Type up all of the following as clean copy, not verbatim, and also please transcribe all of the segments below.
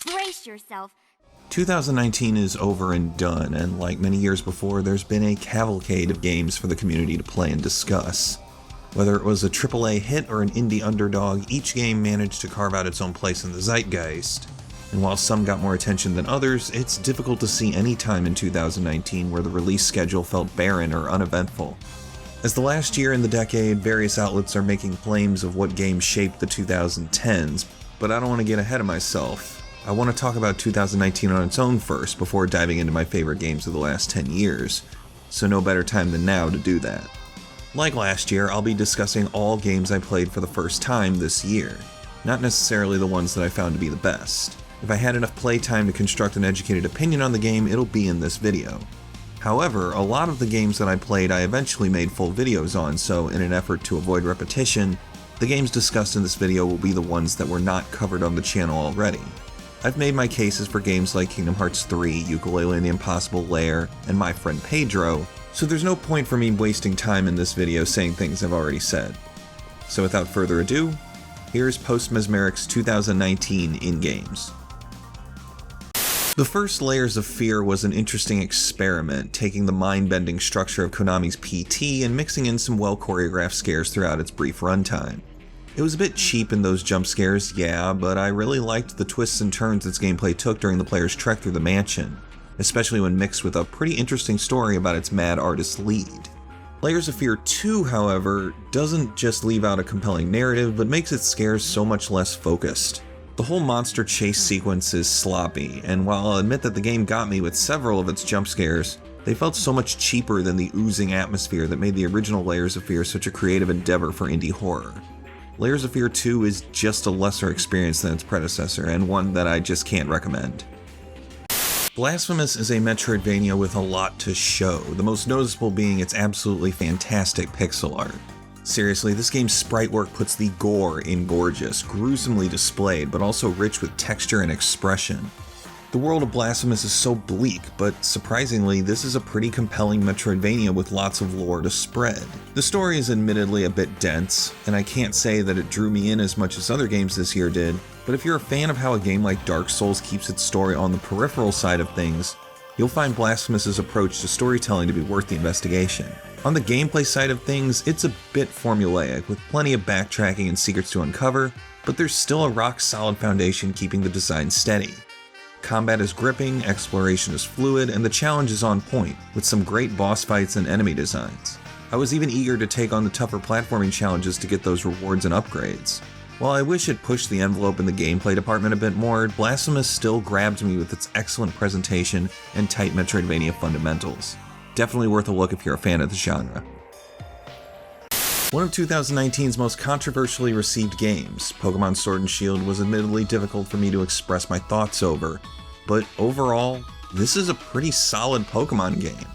Brace yourself. 2019 is over and done, and like many years before, there's been a cavalcade of games for the community to play and discuss. Whether it was a AAA hit or an indie underdog, each game managed to carve out its own place in the zeitgeist. And while some got more attention than others, it's difficult to see any time in 2019 where the release schedule felt barren or uneventful. As the last year in the decade, various outlets are making claims of what games shaped the 2010s, but I don't want to get ahead of myself. I want to talk about 2019 on its own first before diving into my favorite games of the last 10 years, so no better time than now to do that. Like last year, I'll be discussing all games I played for the first time this year, not necessarily the ones that I found to be the best. If I had enough playtime to construct an educated opinion on the game, it'll be in this video. However, a lot of the games that I played I eventually made full videos on, so in an effort to avoid repetition, the games discussed in this video will be the ones that were not covered on the channel already. I've made my cases for games like Kingdom Hearts 3, Yooka-Laylee and the Impossible Lair, and My Friend Pedro, so there's no point for me wasting time in this video saying things I've already said. So without further ado, here's PostMesmeric's 2019 in-games. The first Layers of Fear was an interesting experiment, taking the mind-bending structure of Konami's PT and mixing in some well-choreographed scares throughout its brief runtime. It was a bit cheap in those jump scares, yeah, but I really liked the twists and turns its gameplay took during the player's trek through the mansion, especially when mixed with a pretty interesting story about its mad artist lead. Layers of Fear 2, however, doesn't just leave out a compelling narrative, but makes its scares so much less focused. The whole monster chase sequence is sloppy, and while I'll admit that the game got me with several of its jump scares, they felt so much cheaper than the oozing atmosphere that made the original Layers of Fear such a creative endeavor for indie horror. Layers of Fear 2 is just a lesser experience than its predecessor, and one that I just can't recommend. Blasphemous is a Metroidvania with a lot to show, the most noticeable being its absolutely fantastic pixel art. Seriously, this game's sprite work puts the gore in gorgeous, gruesomely displayed, but also rich with texture and expression. The world of Blasphemous is so bleak, but surprisingly, this is a pretty compelling Metroidvania with lots of lore to spread. The story is admittedly a bit dense, and I can't say that it drew me in as much as other games this year did, but if you're a fan of how a game like Dark Souls keeps its story on the peripheral side of things, you'll find Blasphemous's approach to storytelling to be worth the investigation. On the gameplay side of things, it's a bit formulaic, with plenty of backtracking and secrets to uncover, but there's still a rock-solid foundation keeping the design steady. Combat is gripping, exploration is fluid, and the challenge is on point, with some great boss fights and enemy designs. I was even eager to take on the tougher platforming challenges to get those rewards and upgrades. While I wish it pushed the envelope in the gameplay department a bit more, Blasphemous still grabbed me with its excellent presentation and tight Metroidvania fundamentals. Definitely worth a look if you're a fan of the genre. One of 2019's most controversially received games, Pokemon Sword and Shield, was admittedly difficult for me to express my thoughts over, but overall, this is a pretty solid Pokemon game.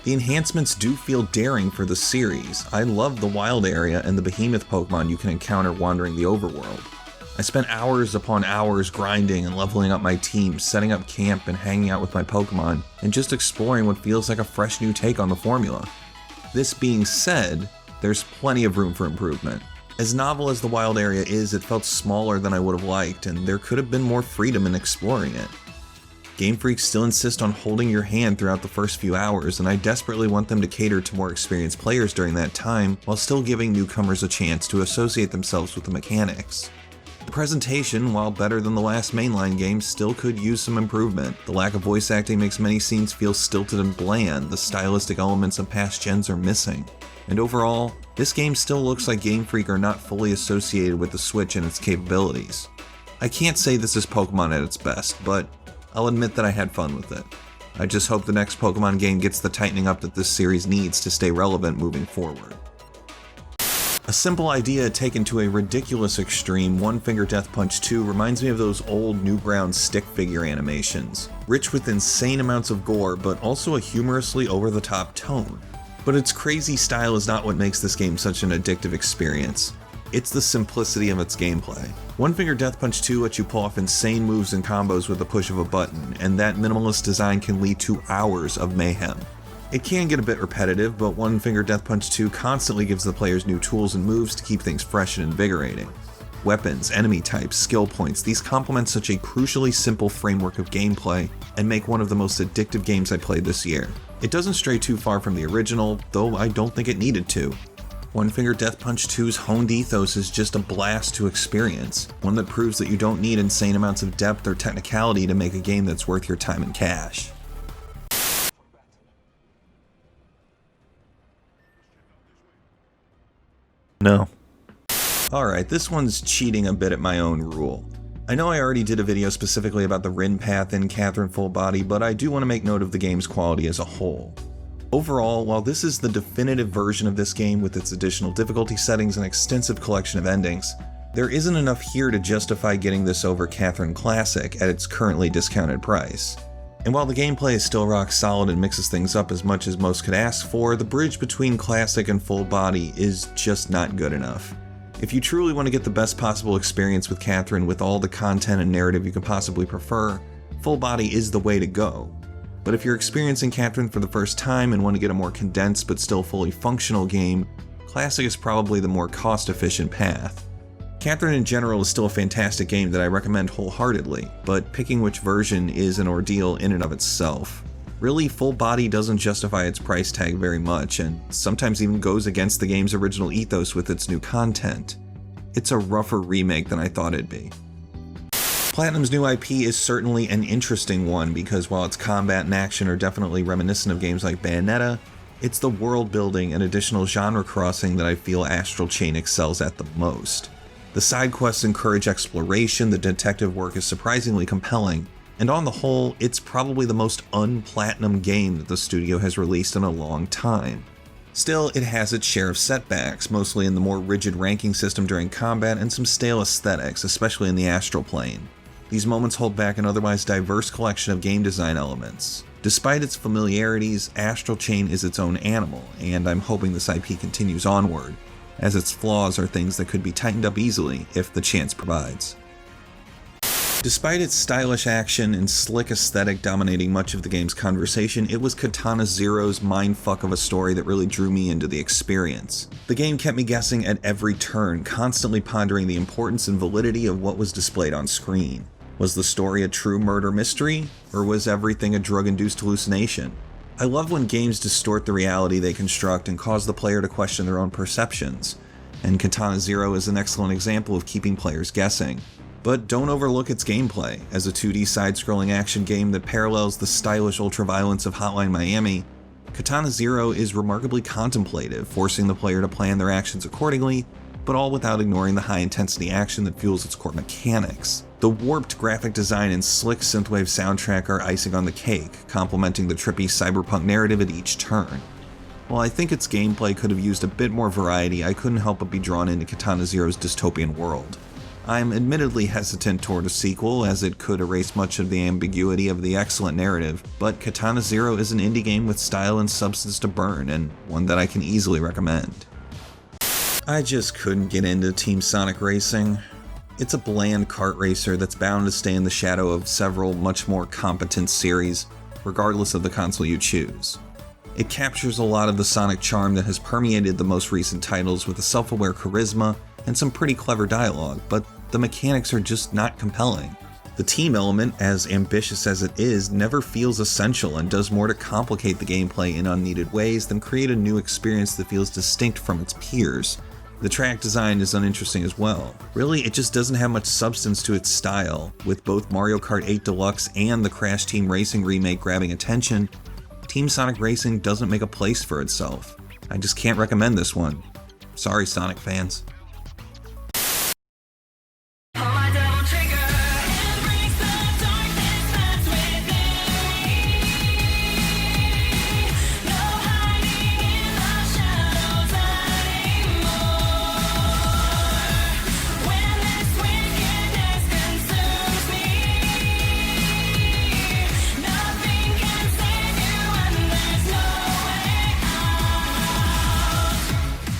The enhancements do feel daring for the series. I love the wild area and the behemoth Pokemon you can encounter wandering the overworld. I spent hours upon hours grinding and leveling up my team, setting up camp and hanging out with my Pokemon, and just exploring what feels like a fresh new take on the formula. This being said, there's plenty of room for improvement. As novel as the wild area is, it felt smaller than I would have liked, and there could have been more freedom in exploring it. Game Freak still insist on holding your hand throughout the first few hours, and I desperately want them to cater to more experienced players during that time, while still giving newcomers a chance to associate themselves with the mechanics. The presentation, while better than the last mainline game, still could use some improvement. The lack of voice acting makes many scenes feel stilted and bland, the stylistic elements of past gens are missing. And overall, this game still looks like Game Freak are not fully associated with the Switch and its capabilities. I can't say this is Pokemon at its best, but I'll admit that I had fun with it. I just hope the next Pokemon game gets the tightening up that this series needs to stay relevant moving forward. A simple idea taken to a ridiculous extreme, One Finger Death Punch 2 reminds me of those old Newgrounds stick figure animations, rich with insane amounts of gore, but also a humorously over-the-top tone. But its crazy style is not what makes this game such an addictive experience. It's the simplicity of its gameplay. One Finger Death Punch 2 lets you pull off insane moves and combos with the push of a button, and that minimalist design can lead to hours of mayhem. It can get a bit repetitive, but One Finger Death Punch 2 constantly gives the players new tools and moves to keep things fresh and invigorating. Weapons, enemy types, skill points, these complement such a crucially simple framework of gameplay and make one of the most addictive games I played this year. It doesn't stray too far from the original, though I don't think it needed to. One Finger Death Punch 2's honed ethos is just a blast to experience, one that proves that you don't need insane amounts of depth or technicality to make a game that's worth your time and cash. No. Alright, this one's cheating a bit at my own rule. I know I already did a video specifically about the Rin path in Catherine Full Body, but I do want to make note of the game's quality as a whole. Overall, while this is the definitive version of this game with its additional difficulty settings and extensive collection of endings, there isn't enough here to justify getting this over Catherine Classic at its currently discounted price. And while the gameplay is still rock solid and mixes things up as much as most could ask for, the bridge between Classic and Full Body is just not good enough. If you truly want to get the best possible experience with Catherine with all the content and narrative you could possibly prefer, Full Body is the way to go. But if you're experiencing Catherine for the first time and want to get a more condensed but still fully functional game, Classic is probably the more cost-efficient path. Catherine in general is still a fantastic game that I recommend wholeheartedly, but picking which version is an ordeal in and of itself. Really, Full Body doesn't justify its price tag very much, and sometimes even goes against the game's original ethos with its new content. It's a rougher remake than I thought it'd be. Platinum's new IP is certainly an interesting one because while its combat and action are definitely reminiscent of games like Bayonetta, it's the world building and additional genre crossing that I feel Astral Chain excels at the most. The side quests encourage exploration, the detective work is surprisingly compelling, and on the whole, it's probably the most un-Platinum game that the studio has released in a long time. Still, it has its share of setbacks, mostly in the more rigid ranking system during combat and some stale aesthetics, especially in the astral plane. These moments hold back an otherwise diverse collection of game design elements. Despite its familiarities, Astral Chain is its own animal, and I'm hoping this IP continues onward, as its flaws are things that could be tightened up easily if the chance provides. Despite its stylish action and slick aesthetic dominating much of the game's conversation, it was Katana Zero's mindfuck of a story that really drew me into the experience. The game kept me guessing at every turn, constantly pondering the importance and validity of what was displayed on screen. Was the story a true murder mystery, or was everything a drug-induced hallucination? I love when games distort the reality they construct and cause the player to question their own perceptions, and Katana Zero is an excellent example of keeping players guessing. But don't overlook its gameplay. As a 2D side-scrolling action game that parallels the stylish ultra-violence of Hotline Miami, Katana Zero is remarkably contemplative, forcing the player to plan their actions accordingly, but all without ignoring the high-intensity action that fuels its core mechanics. The warped graphic design and slick synthwave soundtrack are icing on the cake, complementing the trippy cyberpunk narrative at each turn. While I think its gameplay could have used a bit more variety, I couldn't help but be drawn into Katana Zero's dystopian world. I'm admittedly hesitant toward a sequel, as it could erase much of the ambiguity of the excellent narrative, but Katana Zero is an indie game with style and substance to burn, and one that I can easily recommend. I just couldn't get into Team Sonic Racing. It's a bland kart racer that's bound to stay in the shadow of several much more competent series, regardless of the console you choose. It captures a lot of the Sonic charm that has permeated the most recent titles with a self-aware charisma and some pretty clever dialogue, but the mechanics are just not compelling. The team element, as ambitious as it is, never feels essential and does more to complicate the gameplay in unneeded ways than create a new experience that feels distinct from its peers. The track design is uninteresting as well. Really, it just doesn't have much substance to its style. With both Mario Kart 8 Deluxe and the Crash Team Racing remake grabbing attention, Team Sonic Racing doesn't make a place for itself. I just can't recommend this one. Sorry, Sonic fans.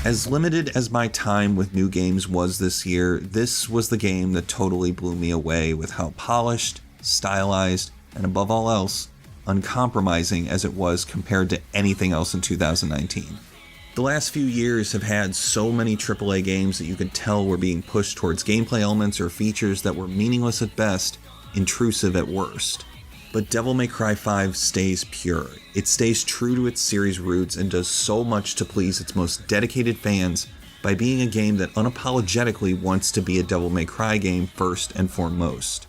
As limited as my time with new games was this year, this was the game that totally blew me away with how polished, stylized, and above all else, uncompromising as it was compared to anything else in 2019. The last few years have had so many AAA games that you could tell were being pushed towards gameplay elements or features that were meaningless at best, intrusive at worst. But Devil May Cry 5 stays pure. It stays true to its series roots and does so much to please its most dedicated fans by being a game that unapologetically wants to be a Devil May Cry game first and foremost.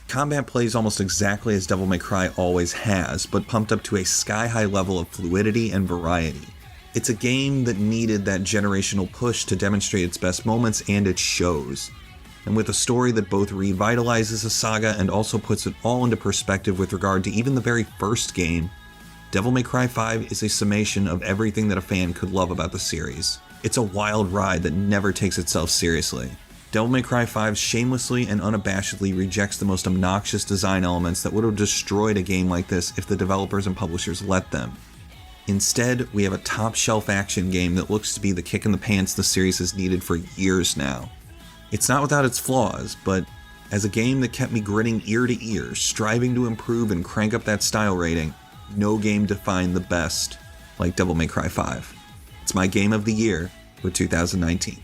Combat plays almost exactly as Devil May Cry always has, but pumped up to a sky-high level of fluidity and variety. It's a game that needed that generational push to demonstrate its best moments, and it shows. And with a story that both revitalizes a saga and also puts it all into perspective with regard to even the very first game, Devil May Cry 5 is a summation of everything that a fan could love about the series. It's a wild ride that never takes itself seriously. Devil May Cry 5 shamelessly and unabashedly rejects the most obnoxious design elements that would have destroyed a game like this if the developers and publishers let them. Instead, we have a top-shelf action game that looks to be the kick in the pants the series has needed for years now. It's not without its flaws, but as a game that kept me gritting ear to ear, striving to improve and crank up that style rating, no game defined the best like Devil May Cry 5. It's my game of the year for 2019.